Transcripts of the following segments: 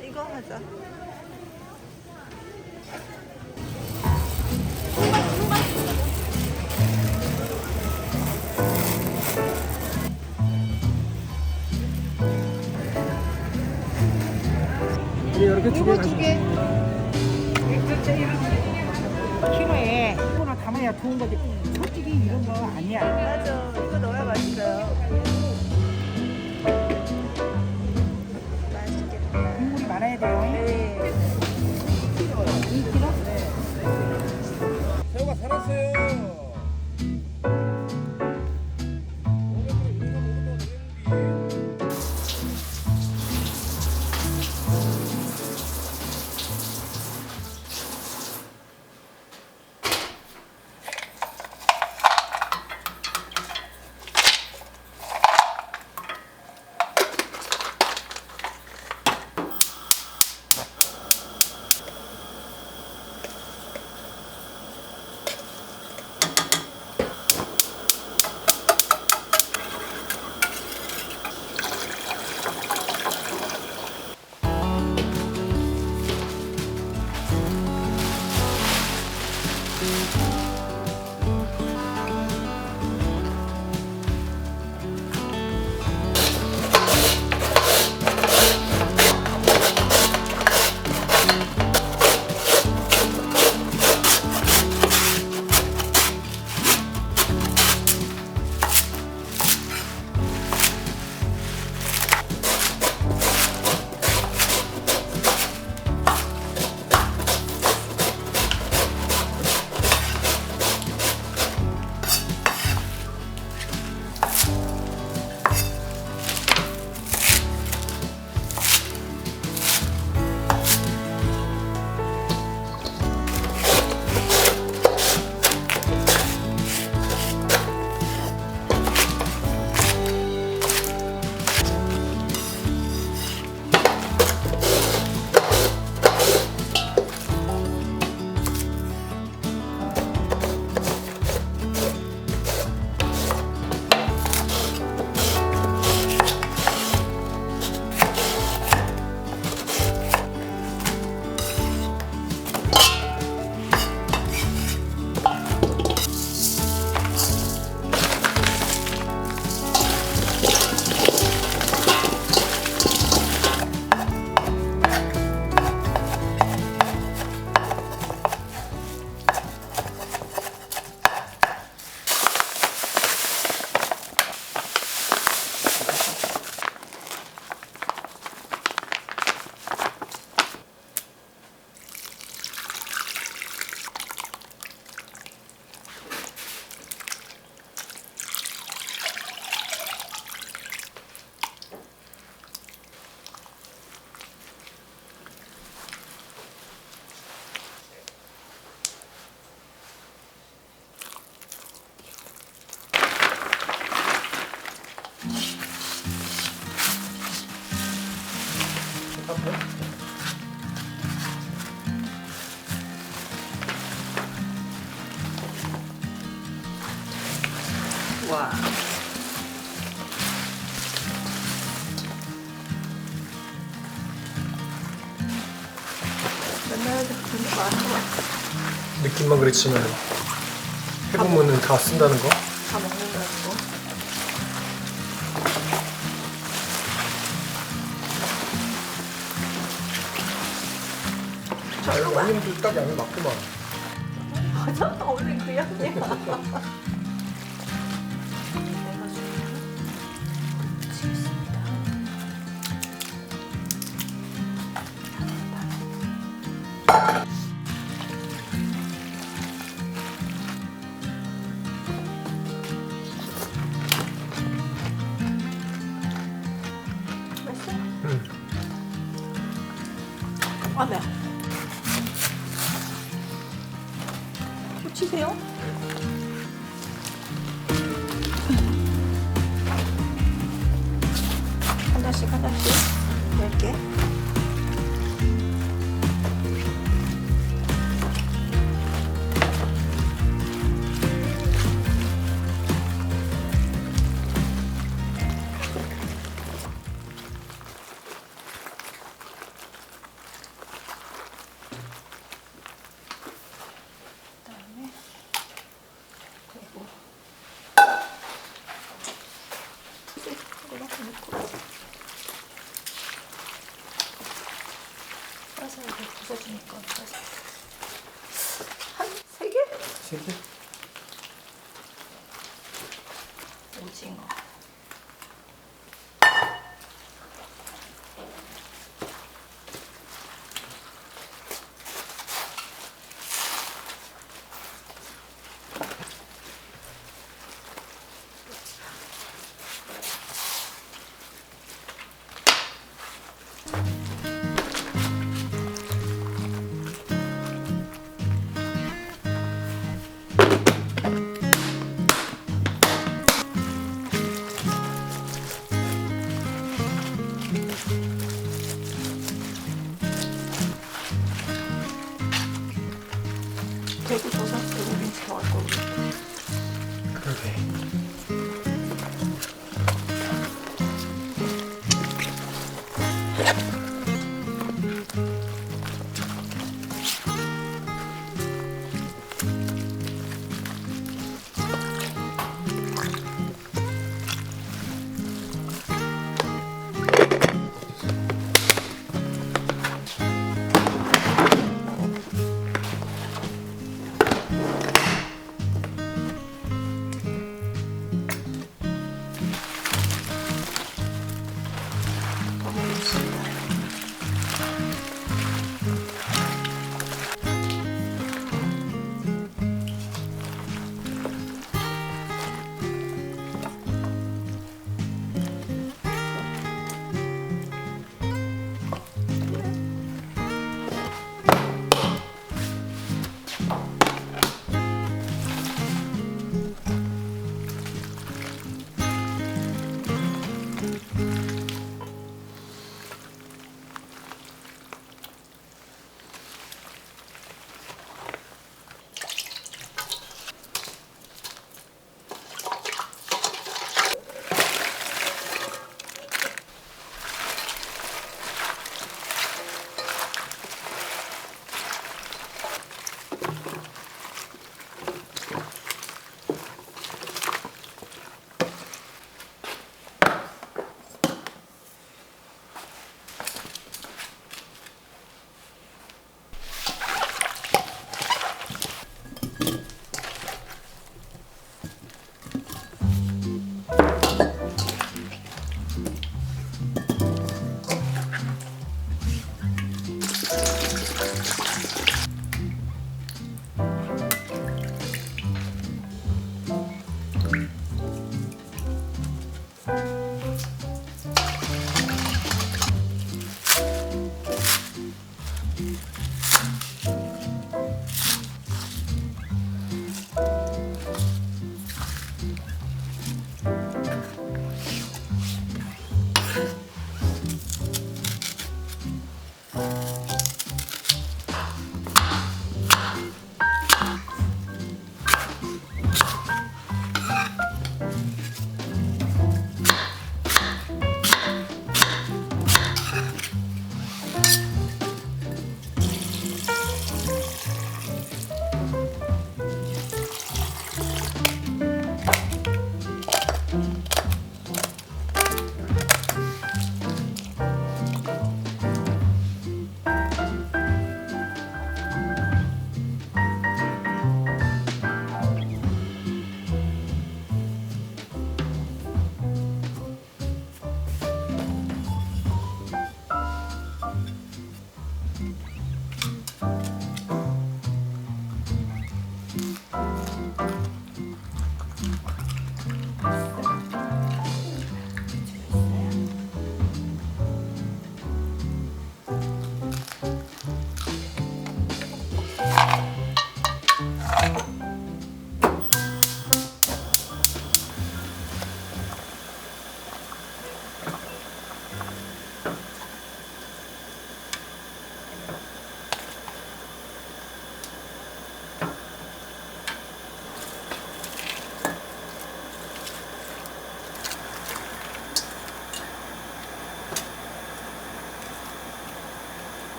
이거 하자. 이렇게 이거 두 개. 키로에 이거를 담아야 좋은 거지. 솔직히 이런 거 아니야. 맞아. 이거 넣어야 맛있어요. 맛있겠다. 국물이 많아야 돼요. 네. 2kg? 새우가 살았어요. 와. 맨날 그렇게 많은 거 느낌만 그렇지만 해보면은 다 쓴다는 거. 다 먹는다는 거. 절로 가. 형님도 딱 양이 맞구만. 맞아, 원래 그 양이야. 아, 네. 붙이세요? 하나씩 하나씩 10개. 치즈 이렇게 넣고 살살 이렇게 부서지니까 한 3개? 3개? 오징어 대구 조사 대구인 좋아할 거고 그러게.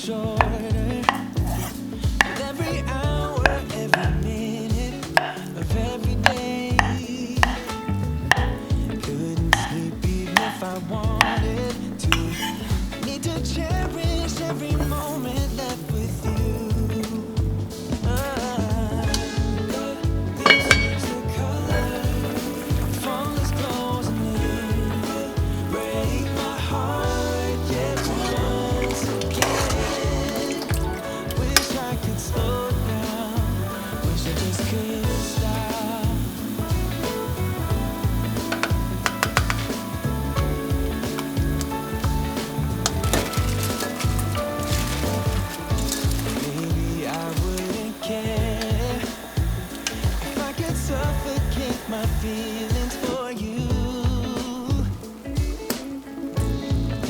shorter. With every hour, every minute of every day. Couldn't sleep even if I wanted to. Need to cherish every moment left with you. This is the color. Fall is closing in. Break my heart yet once again. Wish I could slow down. Wish I just could stop. Maybe I wouldn't care if I could suffocate my feelings for you.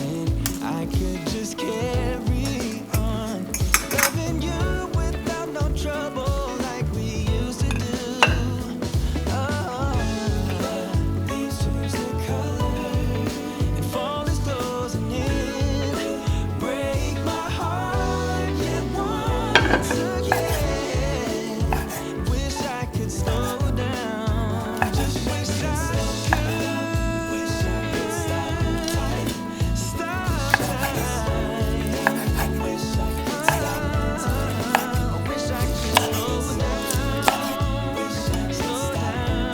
And I could just carry on loving you without no trouble like we used to do. Oh, these change the color and fall is closing in. Break my heart yet once again. Wish I could slow down. Just wish I could. Wish I could stop time. Stop time. Wish I could stop time. Wish I could slow down. Wish I could slow down.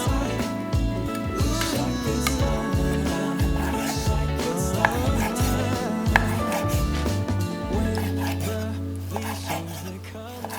Wish I could slow down. Wish I could slow down. When the leaves change their color.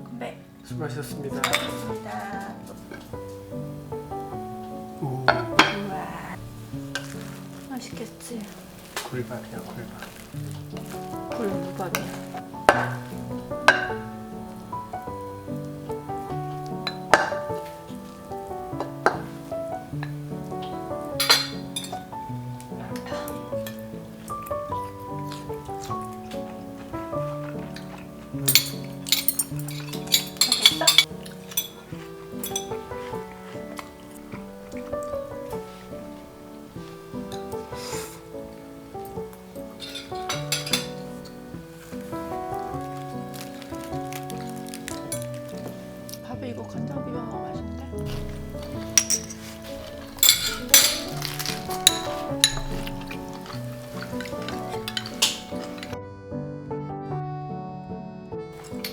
건배. 수고하셨습니다. 감사합니다. 오, 우와. 맛있겠지? 굴밥이야 굴밥. 굴무밥이야. 맛있어? 밥에 이거 간장 비벼 먹으면 맛있는데?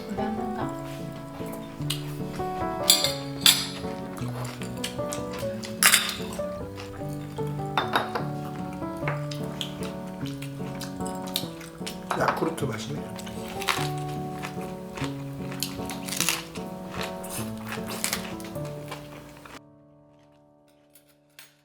건배 한번 더. 야쿠르트 맛이네.